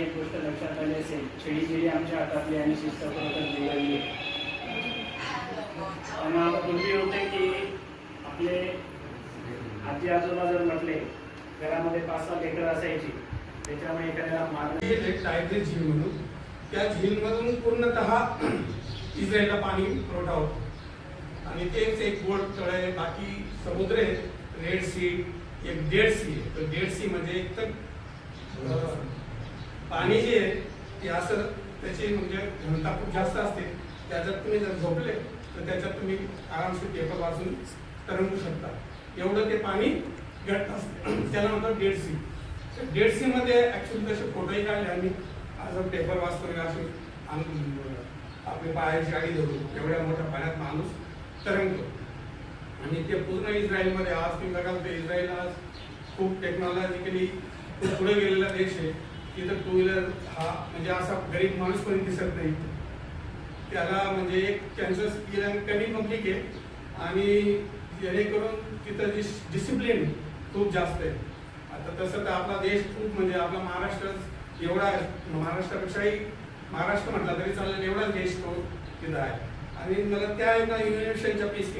एक गोष्ट लक्षात आली असेल, छडी गेली आमच्या हातातली आणि शिस्त खरोखर बिघडली. आणि आता पूर्वी होते की आपले आजी आजोबा जर म्हटले घरामध्ये 5-6 लेकरं असायची, त्याच्यामुळे एखाद्याला मारण्याचे टायग्रे झील म्हणून त्या झीलमधून पूर्णतः इस्रायलला पाणी पुरवठा होतो आणि तेच एक गोड तळ आहे. बाकी समुद्र आहे, रेड सी, एक डेड सी आहे. तर डेड सी म्हणजे एक तर पाणी जे आहे ते असं त्याची म्हणजे घनता खूप जास्त असते. त्याच्यात तुम्ही जर झोपले तर त्याच्यात तुम्ही आरामशीर पेपर वाचून तरंगू शकता, एवढं ते पाणी घट्ट असते. त्याला म्हणतात डेड सी. डेड सी मध्ये ऍक्च्युली तसे फोटोही काढले आम्ही. आज पेपर वाचतो असे आपली पायाची गाडी धरून एवढ्या मोठ्या पाण्यात माणूस तरंगतो. आणि ते पूर्ण इस्रायलमध्ये आज तुम्ही बघाल तर इस्रायल आज खूप टेक्नॉलॉजिकली खूप पुढे गेलेला देश आहे. तिथं टू व्हीलर हा म्हणजे असा गरीब माणूस पण दिसत नाही. त्याला म्हणजे एक चान्सेस कमी पब्लिक आहे आणि जेणेकरून तिथं डिसिप्लिन खूप जास्त आहे. आता तसं तर आपला देश खूप म्हणजे आपला महाराष्ट्र एवढा महाराष्ट्रापेक्षाही महाराष्ट्र म्हटला तरी चालेल एवढाच देश तो तिथं आहे. आणि मला त्या एका युनिव्हर्सिटीच्या पीस